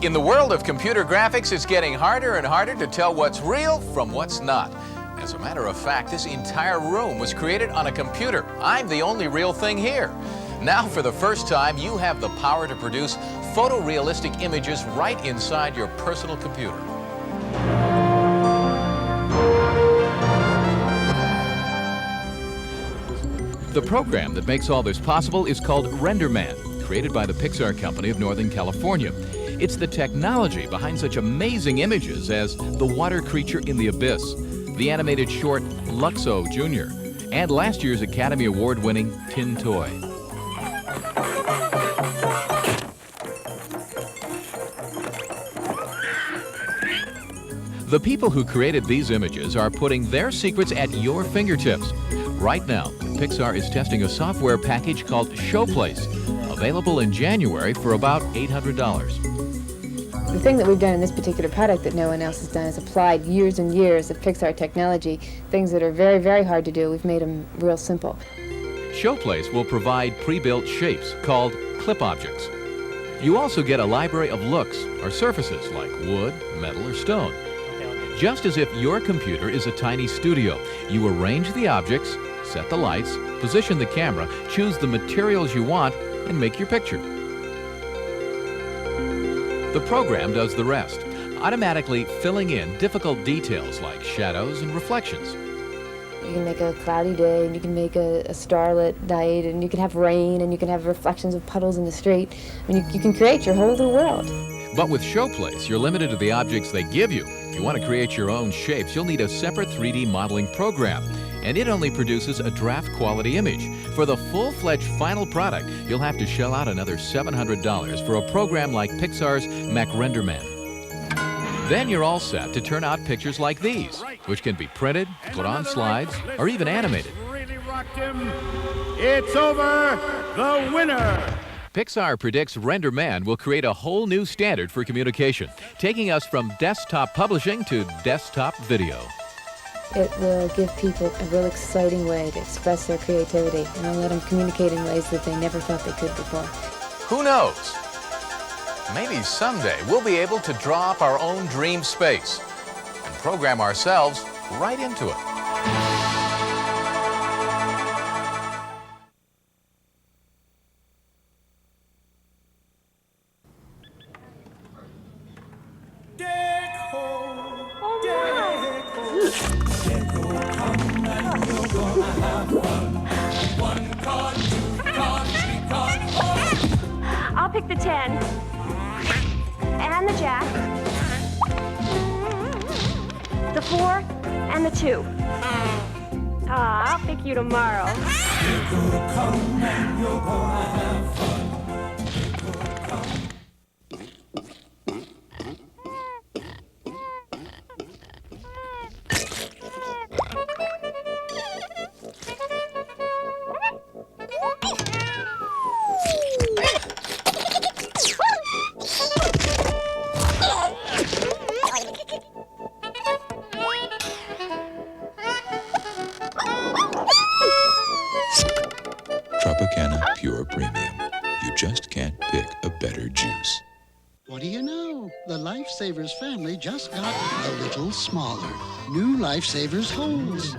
In the world of computer graphics, it's getting harder and harder to tell what's real from what's not. As a matter of fact, this entire room was created on a computer. I'm the only real thing here. Now, for the first time, you have the power to produce photorealistic images right inside your personal computer. The program that makes all this possible is called RenderMan, created by the Pixar company of Northern California. It's the technology behind such amazing images as The Water Creature in the Abyss, the animated short Luxo Jr., and last year's Academy Award-winning Tin Toy. The people who created these images are putting their secrets at your fingertips. Right now, Pixar is testing a software package called Showplace, available in January for about $800. The thing that we've done in this particular product that no one else has done is applied years and years of Pixar technology. Things that are very, very hard to do, we've made them real simple. Showplace will provide pre-built shapes called clip objects. You also get a library of looks or surfaces like wood, metal, or stone. Just as if your computer is a tiny studio, you arrange the objects, set the lights, position the camera, choose the materials you want, and make your picture. The program does the rest, automatically filling in difficult details like shadows and reflections. You can make a cloudy day, and you can make a starlit night, and you can have rain, and you can have reflections of puddles in the street. I mean, you can create your whole little world. But with Showplace, you're limited to the objects they give you. If you want to create your own shapes, you'll need a separate 3D modeling program, and it only produces a draft quality image. For the full-fledged final product, you'll have to shell out another $700 for a program like Pixar's RenderMan. Then you're all set to turn out pictures like these, which can be printed, put on slides, or even animated. Really rocked him. It's over. The winner. Pixar predicts RenderMan will create a whole new standard for communication, taking us from desktop publishing to desktop video. It will give people a real exciting way to express their creativity, and it'll let them communicate in ways that they never thought they could before. Who knows? Maybe someday we'll be able to draw up our own dream space and program ourselves right into it. I'll pick the 10 and the jack, the 4 and the 2. I'll pick you tomorrow. You're gonna come and you're gonna have fun. Tropicana Pure Premium. You just can't pick a better juice. What do you know? The Lifesavers family just got a little smaller. New Lifesavers Holes.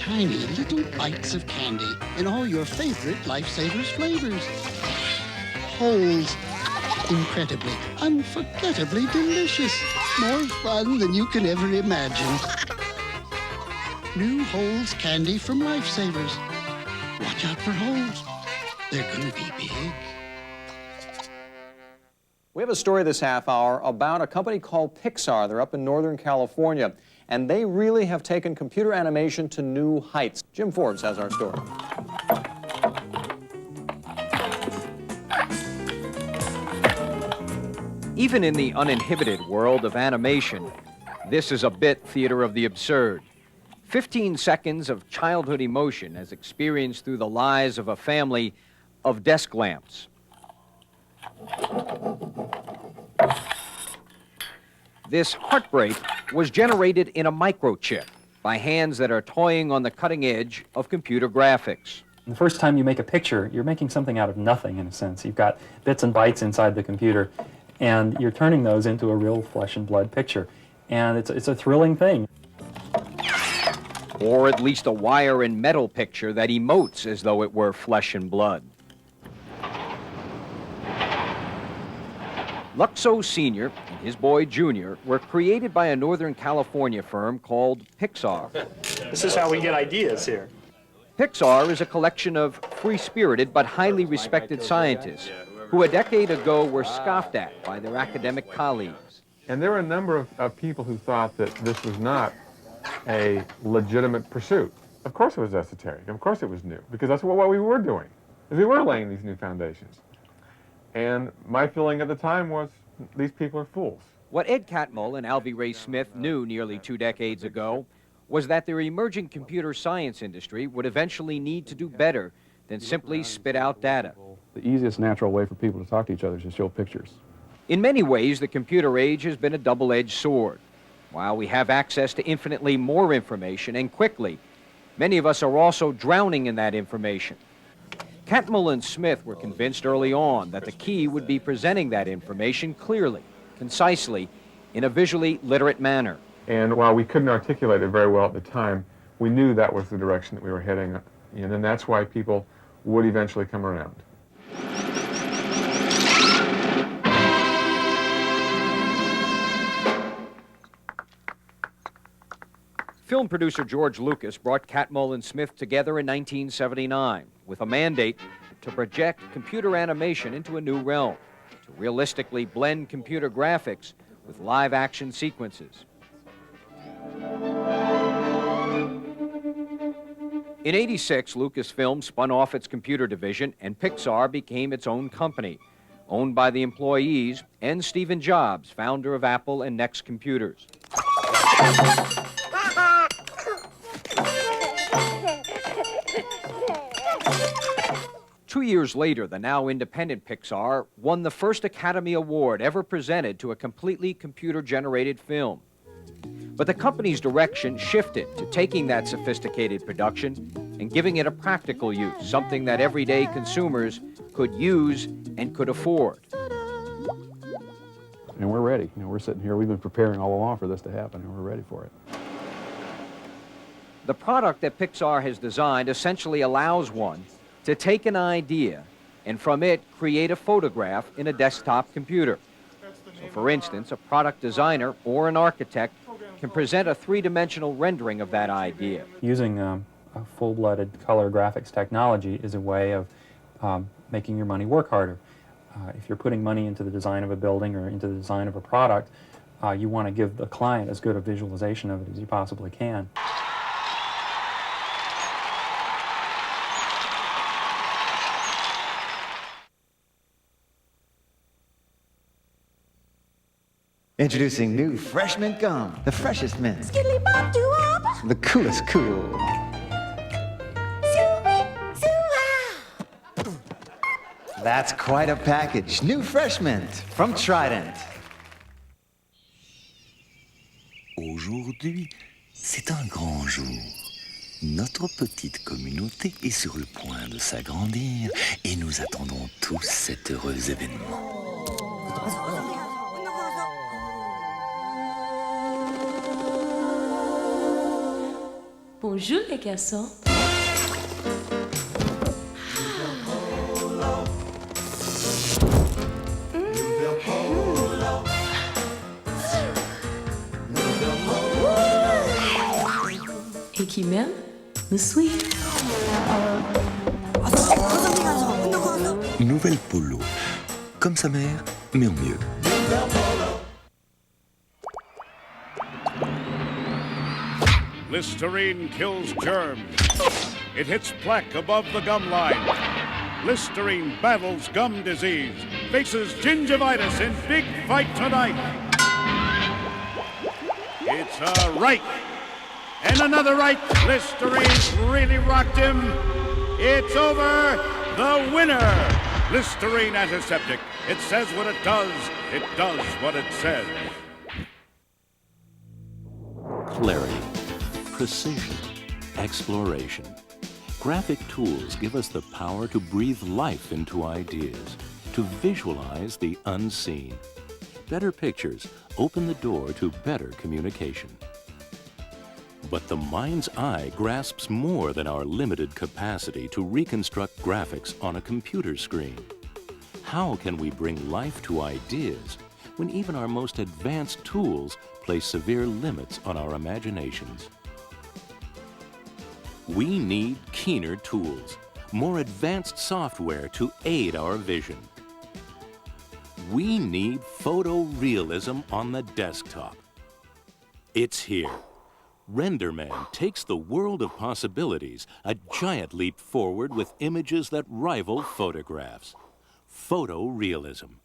Tiny little bites of candy in all your favorite Lifesavers flavors. Holes. Incredibly, unforgettably delicious. More fun than you can ever imagine. New Holes candy from Lifesavers. Watch out for holes. They're gonna be big. We have a story this half hour about a company called Pixar. They're up in Northern California, and they really have taken computer animation to new heights. Jim Forbes has our story. Even in the uninhibited world of animation, this is a bit theater of the absurd. 15 seconds of childhood emotion as experienced through the lives of a family of desk lamps. This heartbreak was generated in a microchip by hands that are toying on the cutting edge of computer graphics. The first time you make a picture, you're making something out of nothing, in a sense. You've got bits and bytes inside the computer, And you're turning those into a real flesh and blood picture. And it's a thrilling thing. Or at least a wire and metal picture that emotes as though it were flesh and blood. Luxo Sr. and his boy Junior were created by a Northern California firm called Pixar. This is how we get ideas here. Pixar is a collection of free-spirited but highly respected scientists who a decade ago were scoffed at by their academic colleagues. And there were a number of people who thought that this was not a legitimate pursuit. Of course it was esoteric. Of course it was new, because that's what we were doing, is we were laying these new foundations. And my feeling at the time was, these people are fools. What Ed Catmull and Alvy Ray Smith knew nearly 2 decades ago was that their emerging computer science industry would eventually need to do better than simply spit out data. The easiest natural way for people to talk to each other is to show pictures. In many ways, the computer age has been a double-edged sword. While we have access to infinitely more information and quickly, many of us are also drowning in that information. Catmull and Smith were convinced early on that the key would be presenting that information clearly, concisely, in a visually literate manner. And while we couldn't articulate it very well at the time, we knew that was the direction that we were heading in, and that's why people would eventually come around. Film producer George Lucas brought Catmull and Smith together in 1979 with a mandate to project computer animation into a new realm, to realistically blend computer graphics with live-action sequences. In '86, Lucasfilm spun off its computer division and Pixar became its own company, owned by the employees and Stephen Jobs, founder of Apple and Next Computers. Two years later, the now independent Pixar won the first Academy Award ever presented to a completely computer-generated film. But the company's direction shifted to taking that sophisticated production and giving it a practical use, something that everyday consumers could use and could afford. And we're ready. You know, we're sitting here, we've been preparing all along for this to happen, and we're ready for it. The product that Pixar has designed essentially allows one to take an idea and from it create a photograph in a desktop computer. So for instance, a product designer or an architect can present a three-dimensional rendering of that idea. Using a full-blooded color graphics technology is a way of making your money work harder. If you're putting money into the design of a building or into the design of a product, you want to give the client as good a visualization of it as you possibly can. Introducing new fresh mint gum, the freshest mint, the coolest cool. That's quite a package. New fresh mint from Trident. Aujourd'hui, c'est un grand jour. Notre petite communauté est sur le point de s'agrandir et nous attendons tous cet heureux événement. Bonjour les garçons. Et qui m'aime me suit. Nouvelle Polo, comme sa mère, mais en mieux. Listerine kills germs. It hits plaque above the gum line. Listerine battles gum disease. Faces gingivitis in big fight tonight. It's a right. And another right. Listerine really rocked him. It's over. The winner. Listerine antiseptic. It says what it does. It does what it says. Clarity. Precision, exploration. Graphic tools give us the power to breathe life into ideas, to visualize the unseen. better pictures open the door to better communication. But the mind's eye grasps more than our limited capacity to reconstruct graphics on a computer screen. How can we bring life to ideas when even our most advanced tools place severe limits on our imaginations? We need keener tools, more advanced software to aid our vision. We need photorealism on the desktop. It's here. RenderMan takes the world of possibilities a giant leap forward with images that rival photographs. Photorealism.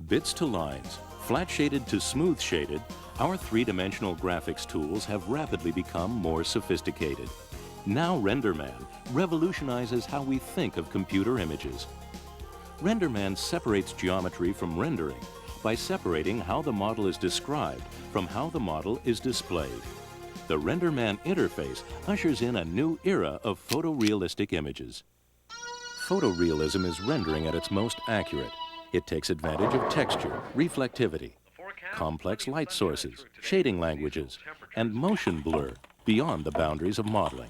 Bits to lines, flat shaded to smooth shaded, our three-dimensional graphics tools have rapidly become more sophisticated. Now RenderMan revolutionizes how we think of computer images. RenderMan separates geometry from rendering by separating how the model is described from how the model is displayed. The RenderMan interface ushers in a new era of photorealistic images. Photorealism is rendering at its most accurate. It takes advantage of texture, reflectivity, complex light sources, shading languages, and motion blur beyond the boundaries of modeling.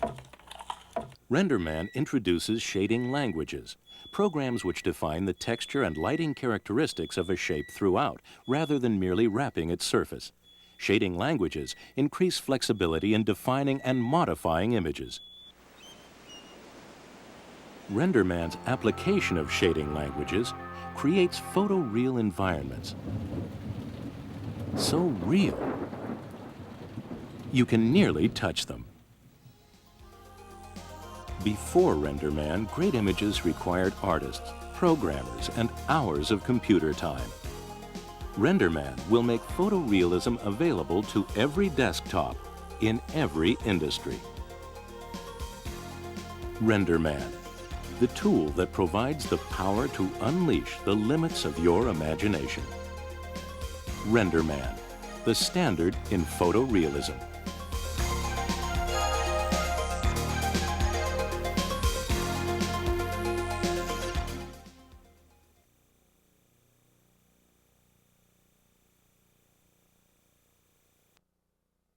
RenderMan introduces shading languages, programs which define the texture and lighting characteristics of a shape throughout, rather than merely wrapping its surface. Shading languages increase flexibility in defining and modifying images. RenderMan's application of shading languages creates photoreal environments. So real, you can nearly touch them. Before RenderMan, great images required artists, programmers, and hours of computer time. RenderMan will make photorealism available to every desktop in every industry. RenderMan, the tool that provides the power to unleash the limits of your imagination. RenderMan, the standard in photorealism.